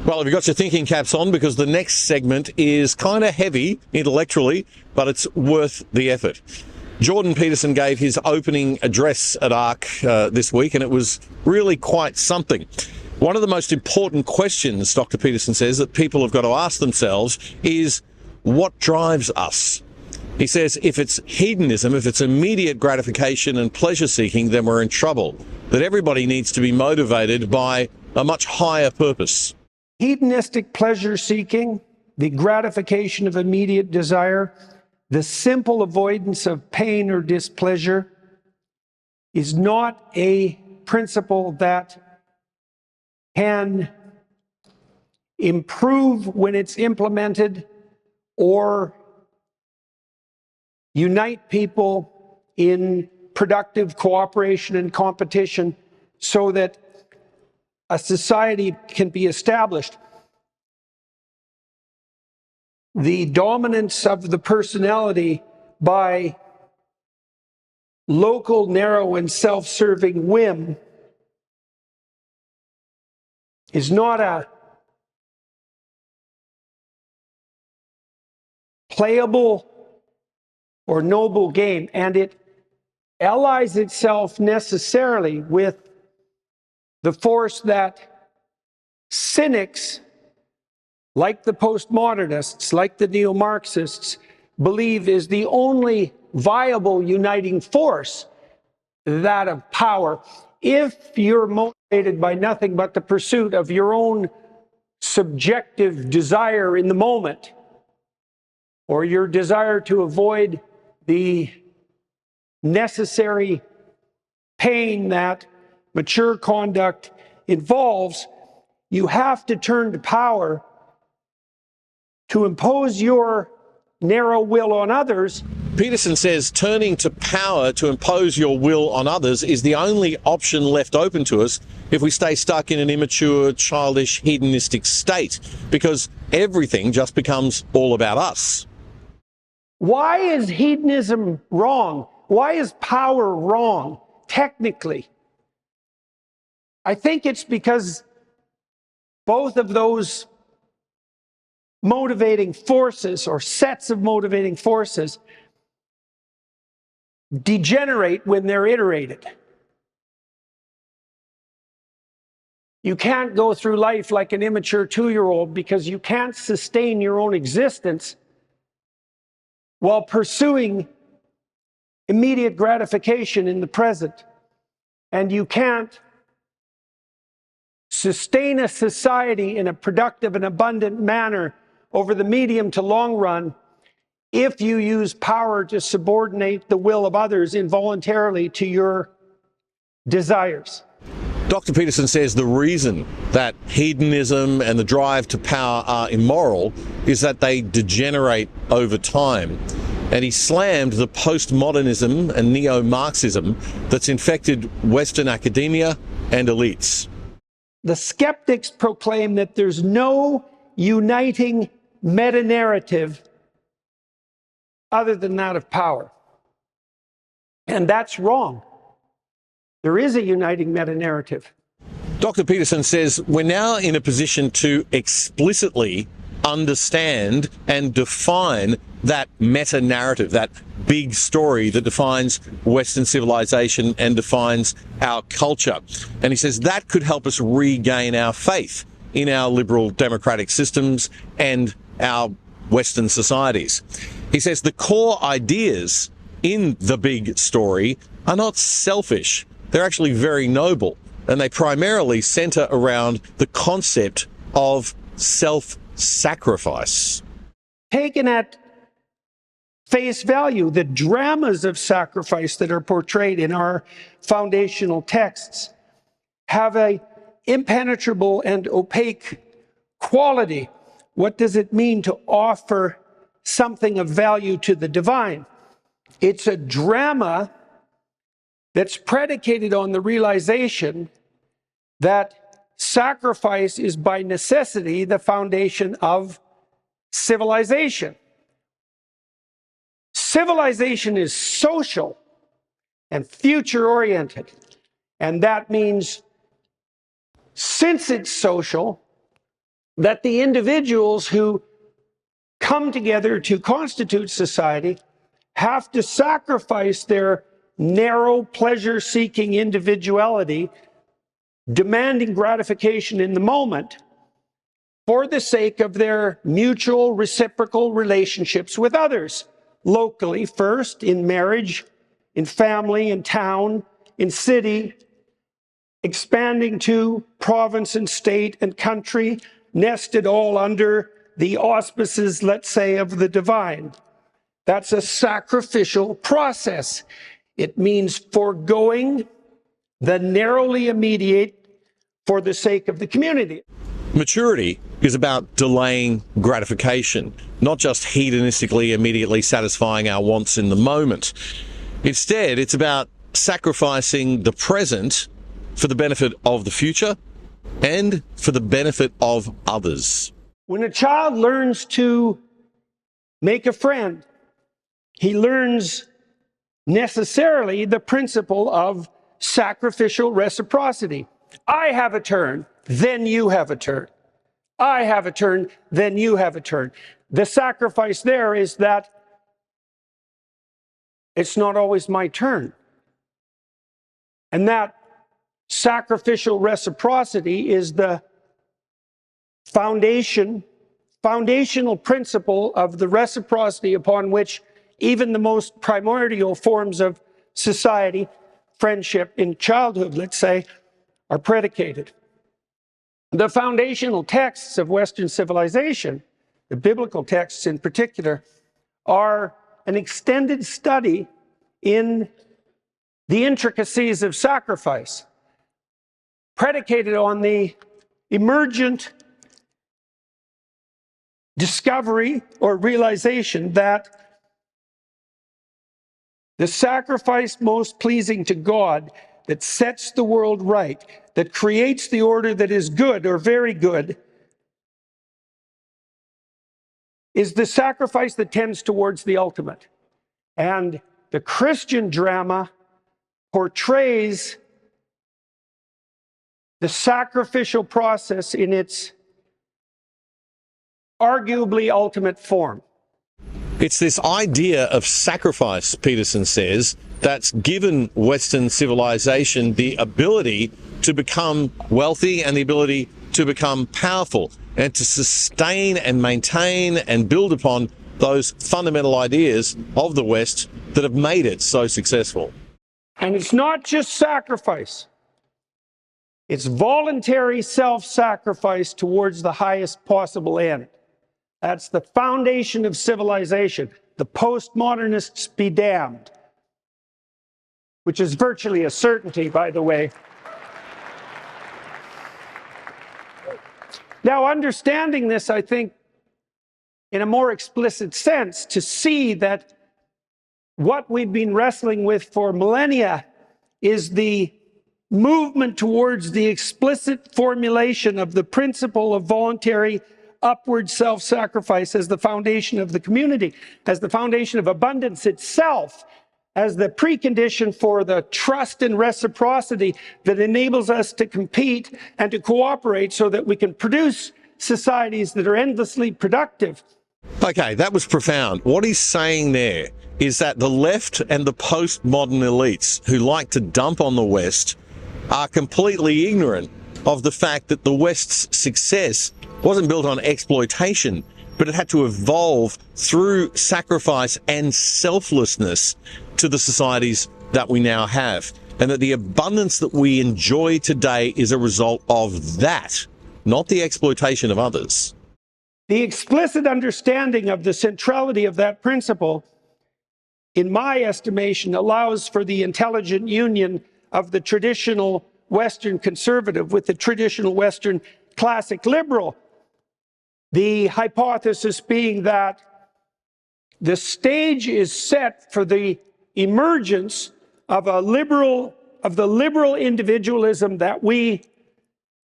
Well, have you got your thinking caps on? Because the next segment is kind of heavy intellectually, but it's worth the effort. Jordan Peterson gave his opening address at ARC this week, and it was really quite something. One of the most important questions, Dr Peterson says, that people have got to ask themselves is, what drives us? He says if it's hedonism, if it's immediate gratification and pleasure-seeking, then we're in trouble. That everybody needs to be motivated by a much higher purpose. Hedonistic pleasure-seeking, the gratification of immediate desire, the simple avoidance of pain or displeasure is not a principle that can improve when it's implemented or unite people in productive cooperation and competition so that a society can be established. The dominance of the personality by local, narrow, and self-serving whim is not a playable or noble game, and it allies itself necessarily with the force that cynics, like the postmodernists, like the neo-Marxists, believe is the only viable uniting force, that of power. If you're motivated by nothing but the pursuit of your own subjective desire in the moment, or your desire to avoid the necessary pain that mature conduct involves, you have to turn to power to impose your narrow will on others. Peterson says turning to power to impose your will on others is the only option left open to us if we stay stuck in an immature, childish, hedonistic state, because everything just becomes all about us. Why is hedonism wrong? Why is power wrong, technically? I think it's because both of those motivating forces, or sets of motivating forces, degenerate when they're iterated. You can't go through life like an immature 2-year-old because you can't sustain your own existence while pursuing immediate gratification in the present. And you can't sustain a society in a productive and abundant manner over the medium to long run if you use power to subordinate the will of others involuntarily to your desires. Dr Peterson says the reason that hedonism and the drive to power are immoral is that they degenerate over time. And he slammed the postmodernism and neo-Marxism that's infected Western academia and elites. The skeptics proclaim that there's no uniting meta-narrative other than that of power. And that's wrong. There is a uniting meta-narrative. Dr Peterson says we're now in a position to explicitly understand and define that meta-narrative, that big story that defines Western civilization and defines our culture. And he says that could help us regain our faith in our liberal democratic systems and our Western societies. He says the core ideas in the big story are not selfish. They're actually very noble, and they primarily center around the concept of self-sacrifice. Taken at face value, the dramas of sacrifice that are portrayed in our foundational texts have an impenetrable and opaque quality. What does it mean to offer something of value to the divine? It's a drama that's predicated on the realization that sacrifice is by necessity the foundation of civilization. Civilization is social and future-oriented, and that means since it's social, that the individuals who come together to constitute society have to sacrifice their narrow, pleasure-seeking individuality, demanding gratification in the moment, for the sake of their mutual reciprocal relationships with others, locally first, in marriage, in family, in town, in city, expanding to province and state and country, nested all under the auspices, let's say, of the divine. That's a sacrificial process. It means foregoing the narrowly immediate for the sake of the community. Maturity is about delaying gratification, not just hedonistically immediately satisfying our wants in the moment. Instead, it's about sacrificing the present for the benefit of the future and for the benefit of others. When a child learns to make a friend, he learns necessarily the principle of sacrificial reciprocity. I have a turn, then you have a turn. I have a turn, then you have a turn. The sacrifice there is that it's not always my turn. And that sacrificial reciprocity is the foundational principle of the reciprocity upon which even the most primordial forms of society, friendship in childhood, let's say, are predicated. The foundational texts of Western civilization, the biblical texts in particular, are an extended study in the intricacies of sacrifice, predicated on the emergent discovery or realization that the sacrifice most pleasing to God, that sets the world right, that creates the order that is good or very good, is the sacrifice that tends towards the ultimate. And the Christian drama portrays the sacrificial process in its arguably ultimate form. It's this idea of sacrifice, Peterson says, that's given Western civilization the ability to become wealthy and the ability to become powerful and to sustain and maintain and build upon those fundamental ideas of the West that have made it so successful. And it's not just sacrifice. It's voluntary self-sacrifice towards the highest possible end. That's the foundation of civilization. The postmodernists be damned, which is virtually a certainty, by the way. Now, understanding this, I think, in a more explicit sense, to see that what we've been wrestling with for millennia is the movement towards the explicit formulation of the principle of voluntary upward self-sacrifice as the foundation of the community, as the foundation of abundance itself, as the precondition for the trust and reciprocity that enables us to compete and to cooperate so that we can produce societies that are endlessly productive. Okay, that was profound. What he's saying there is that the left and the postmodern elites who like to dump on the West are completely ignorant of the fact that the West's success wasn't built on exploitation, but it had to evolve through sacrifice and selflessness to the societies that we now have. And that the abundance that we enjoy today is a result of that, not the exploitation of others. The explicit understanding of the centrality of that principle, in my estimation, allows for the intelligent union of the traditional Western conservative with the traditional Western classic liberal. The hypothesis being that the stage is set for the emergence of the liberal individualism that we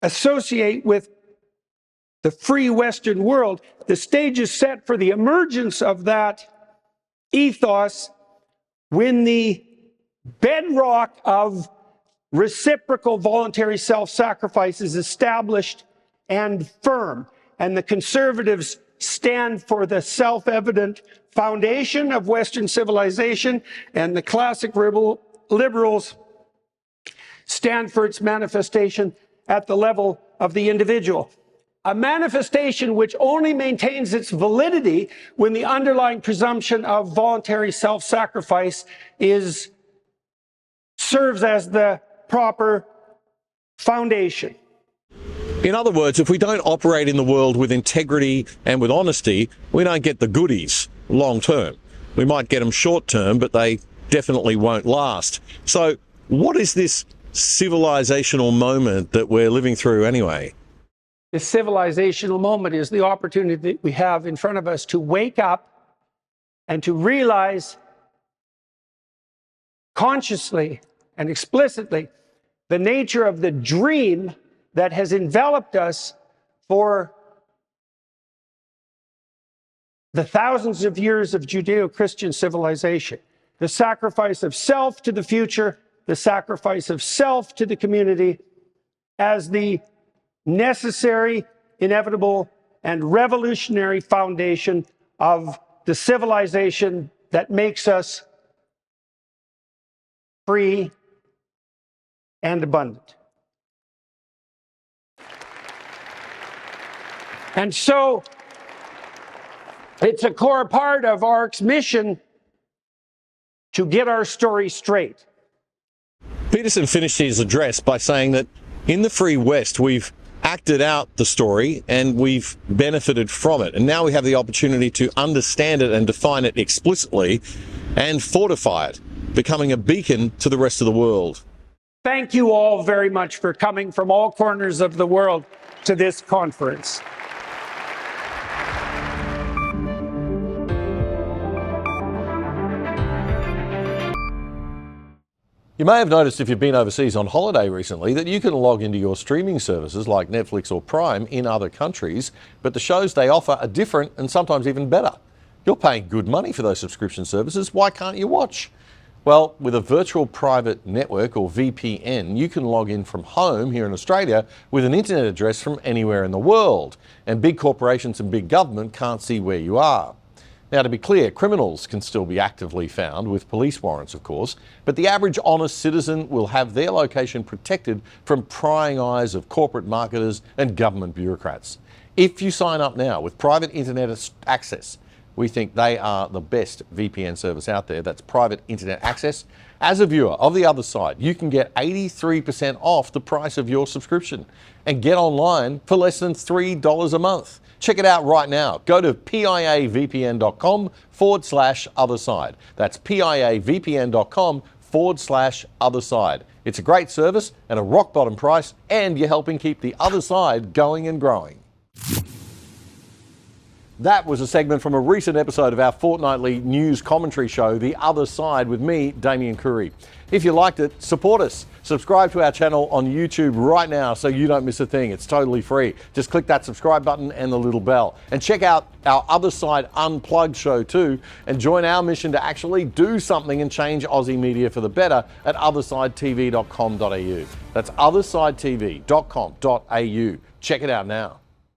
associate with the free Western world. The stage is set for the emergence of that ethos when the bedrock of reciprocal voluntary self-sacrifice is established and firm. and the conservatives stand for the self-evident foundation of Western civilization, and the classic liberals stand for its manifestation at the level of the individual. A manifestation which only maintains its validity when the underlying presumption of voluntary self-sacrifice serves as the proper foundation. In other words, if we don't operate in the world with integrity and with honesty, we don't get the goodies long term. We might get them short term, but they definitely won't last. So what is this civilizational moment that we're living through anyway? The civilizational moment is the opportunity that we have in front of us to wake up and to realize consciously and explicitly the nature of the dream that has enveloped us for the thousands of years of Judeo-Christian civilization. The sacrifice of self to the future, the sacrifice of self to the community as the necessary, inevitable, and revolutionary foundation of the civilization that makes us free and abundant. And so it's a core part of ARC's mission to get our story straight. Peterson finished his address by saying that in the Free West, we've acted out the story and we've benefited from it. And now we have the opportunity to understand it and define it explicitly and fortify it, becoming a beacon to the rest of the world. Thank you all very much for coming from all corners of the world to this conference. You may have noticed if you've been overseas on holiday recently that you can log into your streaming services like Netflix or Prime in other countries, but the shows they offer are different and sometimes even better. You're paying good money for those subscription services. Why can't you watch? Well, with a virtual private network or VPN, you can log in from home here in Australia with an internet address from anywhere in the world, and big corporations and big government can't see where you are. Now, to be clear, criminals can still be actively found with police warrants, of course, but the average honest citizen will have their location protected from prying eyes of corporate marketers and government bureaucrats. If you sign up now with private internet access, we think they are the best VPN service out there. That's private internet access. As a viewer of The Other Side, you can get 83% off the price of your subscription and get online for less than $3 a month. Check it out right now. Go to piavpn.com/otherside. That's piavpn.com/otherside. It's a great service and a rock bottom price, and you're helping keep the other side going and growing. That was a segment from a recent episode of our fortnightly news commentary show, The Other Side, with me, Damien Curry. If you liked it, support us. Subscribe to our channel on YouTube right now so you don't miss a thing. It's totally free. Just click that subscribe button and the little bell. And check out our Other Side Unplugged show too, and join our mission to actually do something and change Aussie media for the better at othersidetv.com.au. That's othersidetv.com.au. Check it out now.